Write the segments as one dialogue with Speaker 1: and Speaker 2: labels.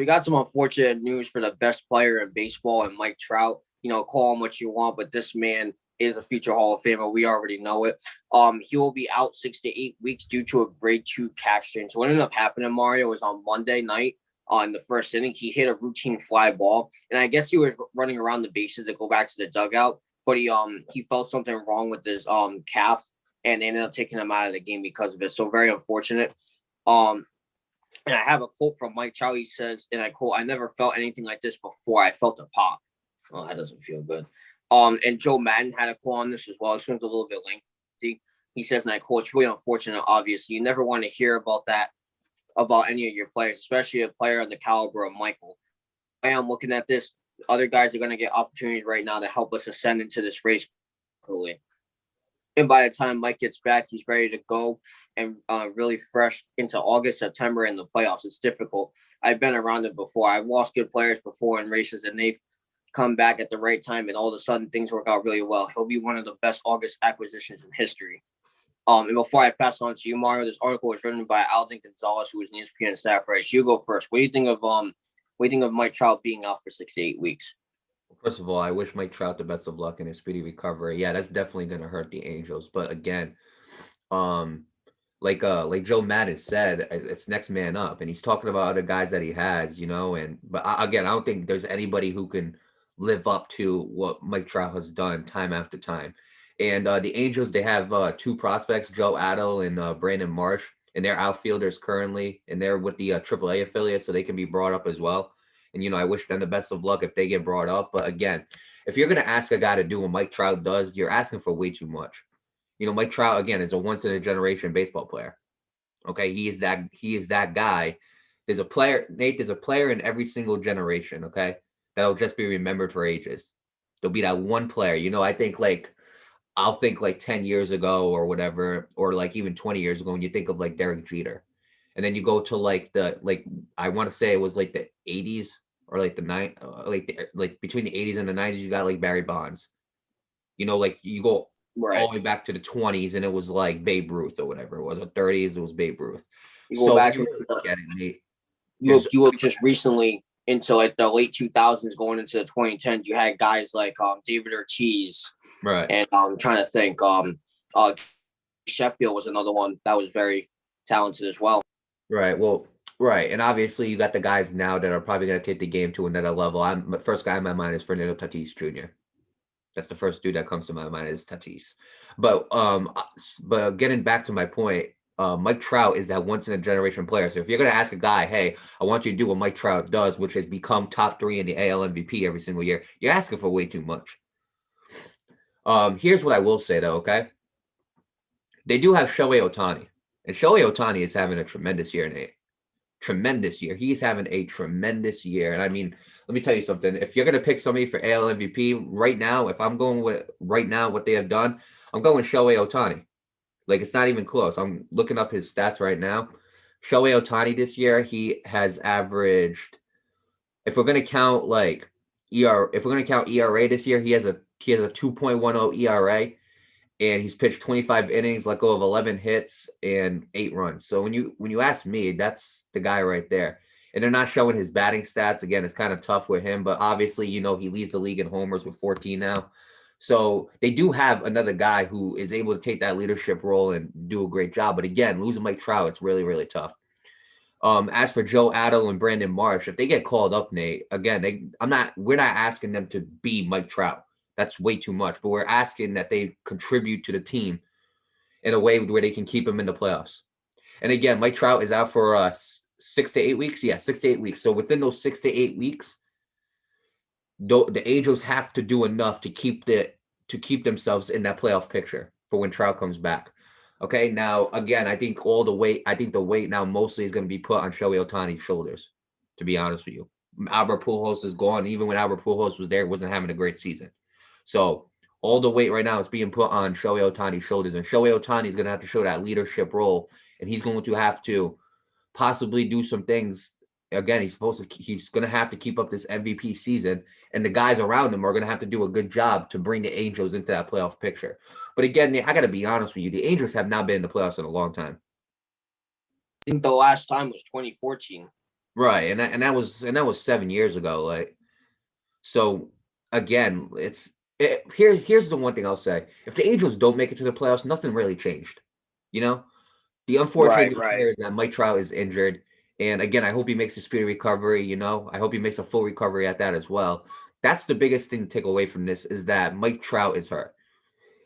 Speaker 1: we got some unfortunate news for the best player in baseball and Mike Trout. Call him what you want, but this man is a future Hall of Famer. We already know it. He will be out 6 to 8 weeks due to a grade 2 calf strain. So what ended up happening, Mario, was on Monday night in the first inning, he hit a routine fly ball, and I guess he was running around the bases to go back to the dugout, but he felt something wrong with his calf, and they ended up taking him out of the game because of it. So very unfortunate. And I have a quote from Mike Trout. He says, and I quote, "I never felt anything like this before. I felt a pop." Well, that doesn't feel good. And Joe Madden had a quote on this as well. This one's a little bit lengthy. He says, and I quote, "It's really unfortunate, obviously. You never want to hear about that, about any of your players, especially a player of the caliber of Michael. I am looking at this. Other guys are going to get opportunities right now to help us ascend into this race quickly. And by the time Mike gets back, he's ready to go and really fresh into August, September, in the playoffs. It's difficult. I've been around it before. I've lost good players before in races, and they've come back at the right time, and all of a sudden things work out really well. He'll be one of the best August acquisitions in history." And before I pass on to you, Mario, this article was written by Alden Gonzalez, who is an ESPN staff writer. You go first. What do you think of Mike Trout being out for 6 to 8 weeks?
Speaker 2: First of all, I wish Mike Trout the best of luck in his speedy recovery. Yeah, that's definitely going to hurt the Angels. But again, um, like Joe Madden said, it's next man up, and he's talking about other guys that he has, And again, I don't think there's anybody who can live up to what Mike Trout has done time after time. And the Angels, they have two prospects, Joe Adell and Brandon Marsh, and they're outfielders currently, and they're with the AAA affiliate, so they can be brought up as well. And I wish them the best of luck if they get brought up. But again, if you're going to ask a guy to do what Mike Trout does, you're asking for way too much. Mike Trout, again, is a once in a generation baseball player. Okay, he is that guy. There's a player, Nate, there's a player in every single generation, okay, that'll just be remembered for ages. There'll be that one player. I'll think like 10 years ago or whatever, or like even 20 years ago, when you think of like Derek Jeter. And then you go to I want to say it was like the 80s or like like between the 80s and the 90s, you got like Barry Bonds. Like you go all the way back to the 20s, and it was like Babe Ruth or whatever it was. Or 30s, it was Babe Ruth.
Speaker 1: You go back and
Speaker 2: get it, Nate.
Speaker 1: You look just recently into like the late 2000s, going into the 2010s. You had guys like David Ortiz,
Speaker 2: right?
Speaker 1: And I'm trying to think. Sheffield was another one that was very talented as well.
Speaker 2: Right. Well, right. And obviously, you got the guys now that are probably going to take the game to another level. The first guy in my mind is Fernando Tatis Jr. That's the first dude that comes to my mind is Tatis. But getting back to my point, Mike Trout is that once in a generation player. So if you're going to ask a guy, hey, I want you to do what Mike Trout does, which is become top 3 in the AL MVP every single year, you're asking for way too much. Here's what I will say, though, okay? They do have Shohei Ohtani. And Shohei Ohtani is having a tremendous year, Nate. Tremendous year. He's having a tremendous year. And I mean, let me tell you something. If you're going to pick somebody for AL MVP right now, if I'm going with right now what they have done, I'm going Shohei Ohtani. Like, it's not even close. I'm looking up his stats right now. Shohei Ohtani this year, he has averaged, if we're going to count like ERA this year, he has a 2.10 ERA. And he's pitched 25 innings, let go of 11 hits and 8 runs. So when you ask me, that's the guy right there. And they're not showing his batting stats. Again, it's kind of tough with him, but obviously, he leads the league in homers with 14 now. So they do have another guy who is able to take that leadership role and do a great job. But again, losing Mike Trout, it's really, really tough. As for Joe Adell and Brandon Marsh, if they get called up, Nate, again, we're not asking them to be Mike Trout. That's way too much. But we're asking that they contribute to the team in a way where they can keep him in the playoffs. And again, Mike Trout is out for 6 to 8 weeks. Yeah, 6 to 8 weeks. So within those 6 to 8 weeks, the Angels have to do enough to keep themselves in that playoff picture for when Trout comes back. Okay, now again, I think the weight now mostly is going to be put on Shohei Ohtani's shoulders. To be honest with you, Albert Pujols is gone. Even when Albert Pujols was there, wasn't having a great season. So all the weight right now is being put on Shohei Ohtani's shoulders, and Shohei Ohtani is going to have to show that leadership role, and he's going to have to possibly do some things. Again, he's going to have to keep up this MVP season, and the guys around him are going to have to do a good job to bring the Angels into that playoff picture. But again, I got to be honest with you, the Angels have not been in the playoffs in a long time.
Speaker 1: I think the last time was 2014.
Speaker 2: Right, and that was 7 years ago. Like, so again, here's the one thing I'll say: if the Angels don't make it to the playoffs, nothing really changed. You know, the unfortunate
Speaker 1: Right,
Speaker 2: news
Speaker 1: right.
Speaker 2: here is that Mike Trout is injured, and again, I hope he makes a speedy recovery. You know, I hope he makes a full recovery at that as well. That's the biggest thing to take away from this is that Mike Trout is hurt.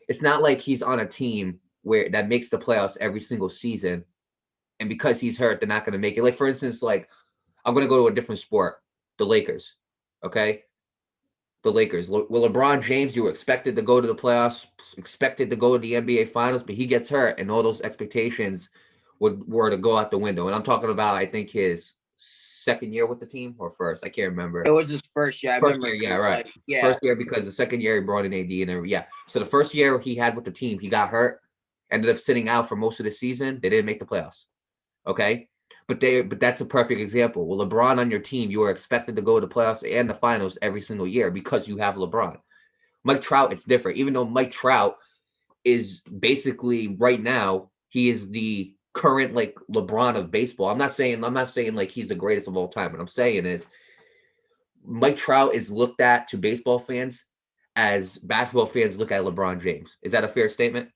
Speaker 2: It's not like he's on a team where that makes the playoffs every single season, and because he's hurt, they're not going to make it. Like for instance, like I'm going to go to a different sport, the Lakers. Okay, the Lakers. Well, LeBron James, you were expected to go to the playoffs, expected to go to the NBA Finals, but he gets hurt, and all those expectations were to go out the window. And I'm talking about, I think his second year with the team or first, I can't
Speaker 1: It
Speaker 2: remember.
Speaker 1: was his first year. I
Speaker 2: First year,
Speaker 1: remember it
Speaker 2: yeah,
Speaker 1: was
Speaker 2: right.
Speaker 1: like, yeah,
Speaker 2: First year because the second year he brought in AD and yeah. So the first year he had with the team, he got hurt, ended up sitting out for most of the season. They didn't make the playoffs. Okay. But that's a perfect example. Well, LeBron on your team, you are expected to go to the playoffs and the finals every single year because you have LeBron. Mike Trout, it's different. Even though Mike Trout is basically right now, he is the current like LeBron of baseball. I'm not saying like he's the greatest of all time. What I'm saying is Mike Trout is looked at to baseball fans as basketball fans look at LeBron James. Is that a fair statement?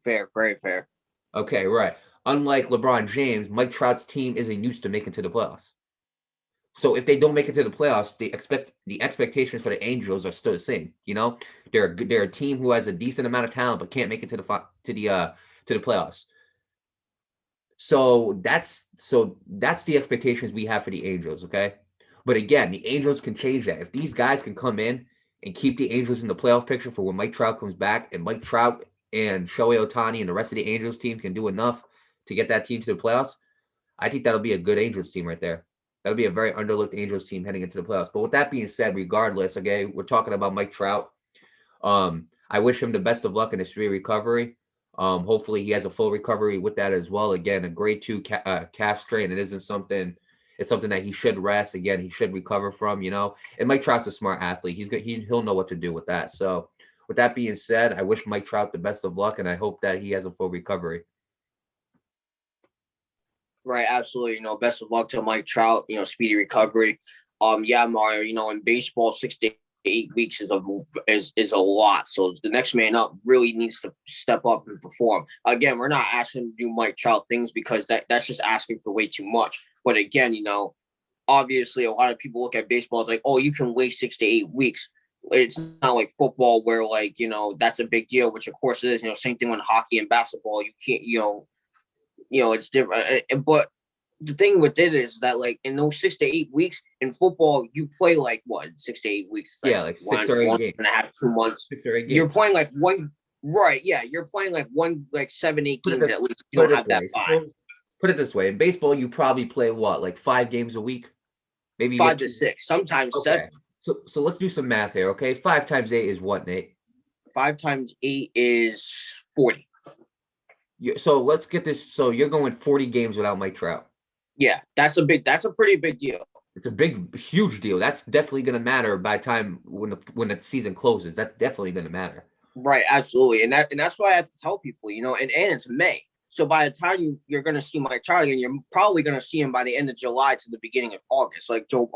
Speaker 1: fair, very fair.
Speaker 2: Okay, right. Unlike LeBron James, Mike Trout's team isn't used to making to the playoffs. So if they don't make it to the playoffs, the expectations for the Angels are still the same. You know, they're a team who has a decent amount of talent but can't make it to the playoffs. So that's the expectations we have for the Angels. Okay, but again, the Angels can change that if these guys can come in and keep the Angels in the playoff picture for when Mike Trout comes back, and Mike Trout and Shohei Ohtani and the rest of the Angels team can do enough to get that team to the playoffs. I think that'll be a good Angels team right there. That'll be a very underlooked Angels team heading into the playoffs. But with that being said, regardless, okay, we're talking about Mike Trout. I wish him the best of luck in his recovery. Hopefully he has a full recovery with that as well. Again, a grade 2 calf strain. It isn't something. It's something that he should rest. Again, he should recover from. You know, and Mike Trout's a smart athlete. He'll know what to do with that. So, with that being said, I wish Mike Trout the best of luck, and I hope that he has a full recovery.
Speaker 1: Right, absolutely. Best of luck to Mike Trout. Speedy recovery. Yeah, Mario. In baseball, 6 to 8 weeks is a lot. So the next man up really needs to step up and perform. Again, we're not asking him to do Mike Trout things because that's just asking for way too much. But again, obviously a lot of people look at baseball as like, oh, you can wait 6 to 8 weeks. It's not like football where like, that's a big deal, which of course it is. Same thing with hockey and basketball. You can't, it's different. But the thing with it is that like in those 6 to 8 weeks in football, you play like what 6 to 8 weeks. It's like
Speaker 2: Yeah, like
Speaker 1: one,
Speaker 2: six or eight
Speaker 1: one
Speaker 2: games.
Speaker 1: and a half, 2 months.
Speaker 2: 6 or 8 games.
Speaker 1: You're playing like one, right? Yeah, you're playing like one, like 7, 8
Speaker 2: Put it
Speaker 1: games
Speaker 2: this
Speaker 1: at least. You
Speaker 2: put it
Speaker 1: don't
Speaker 2: this
Speaker 1: have that
Speaker 2: way.
Speaker 1: five,
Speaker 2: Put it this way. In baseball, you probably play what, like 5 games a week? Maybe you
Speaker 1: five
Speaker 2: get
Speaker 1: to
Speaker 2: two.
Speaker 1: six, sometimes
Speaker 2: Okay.
Speaker 1: seven.
Speaker 2: So let's do some math here, okay? 5 times 8 is what, Nate?
Speaker 1: 5 times 8 is 40.
Speaker 2: So let's get this. So you're going 40 games without Mike Trout.
Speaker 1: Yeah, that's a pretty big deal.
Speaker 2: It's a big, huge deal. That's definitely going to matter by time when the season closes. That's definitely going to matter.
Speaker 1: Right, absolutely, and that's why I have to tell people, and it's May. So by the time you're going to see Mike Trout again, you're probably going to see him by the end of July to the beginning of August, like Joe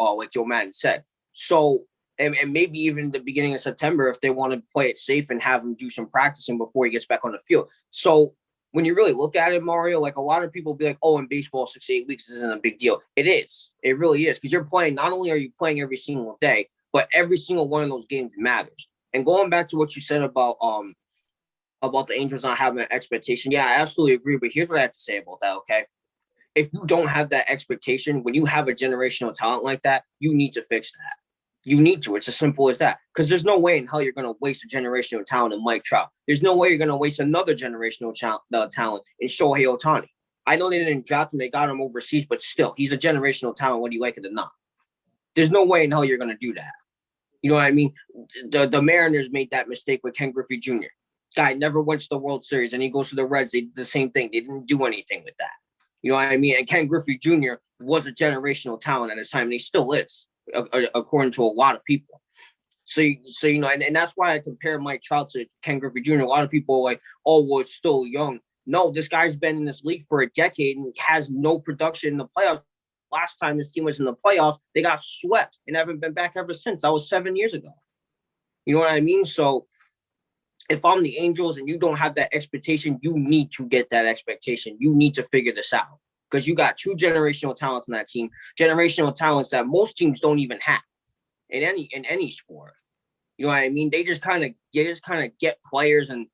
Speaker 1: Madden said. So and maybe even the beginning of September if they want to play it safe and have him do some practicing before he gets back on the field. So when you really look at it, Mario, like a lot of people be like, oh, in baseball, 6 to 8 weeks isn't a big deal. It is. It really is because you're playing. Not only are you playing every single day, but every single one of those games matters. And going back to what you said about the Angels not having an expectation. Yeah, I absolutely agree. But here's what I have to say about that, okay? If you don't have that expectation, when you have a generational talent like that, you need to fix that. You need to. It's as simple as that. Because there's no way in hell you're going to waste a generational talent in Mike Trout. There's no way you're going to waste another generational talent in Shohei Ohtani. I know they didn't draft him. They got him overseas, but still, he's a generational talent whether you like it or not. There's no way in hell you're going to do that. You know what I mean? The Mariners made that mistake with Ken Griffey Jr. Guy never went to the World Series, and he goes to the Reds. They did the same thing. They didn't do anything with that. You know what I mean? And Ken Griffey Jr. was a generational talent at his time, and he still is, according to a lot of people. So and that's why I compare Mike Trout to Ken Griffey Jr. A lot of people are like, oh, well, it's still young. No, this guy's been in this league for a decade and has no production in the playoffs last time this team was in the playoffs, they got swept and haven't been back ever since. That was 7 years ago. You know what I mean? So if I'm the Angels and you don't have that expectation, you need to get that expectation. You need to figure this out because you got two generational talents on that team, generational talents that most teams don't even have in any sport. You know what I mean? They just kind of get players and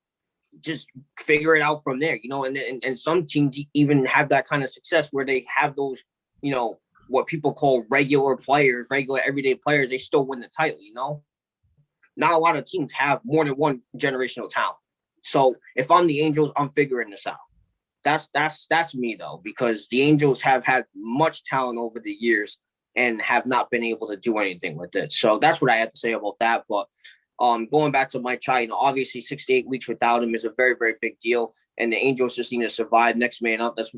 Speaker 1: just figure it out from there. You know, and some teams even have that kind of success where they have those, you know, what people call regular players, regular everyday players. They still win the title. You know. Not a lot of teams have more than one generational talent. So if I'm the Angels, I'm figuring this out. That's me though, because the Angels have had much talent over the years and have not been able to do anything with it. So that's what I have to say about that. But going back to Mike Trout, you know, obviously 6 to 8 weeks without him is a very, very big deal. And the Angels just need to survive, next man up. That's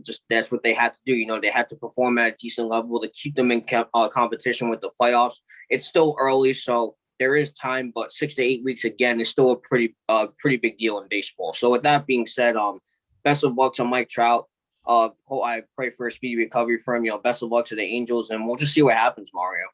Speaker 1: what they had to do. You know, they had to perform at a decent level to keep them in competition with the playoffs. It's still early, so there is time, but 6 to 8 weeks again is still a pretty big deal in baseball. So with that being said, best of luck to Mike Trout. I pray for a speedy recovery for him. You know, best of luck to the Angels, and we'll just see what happens, Mario.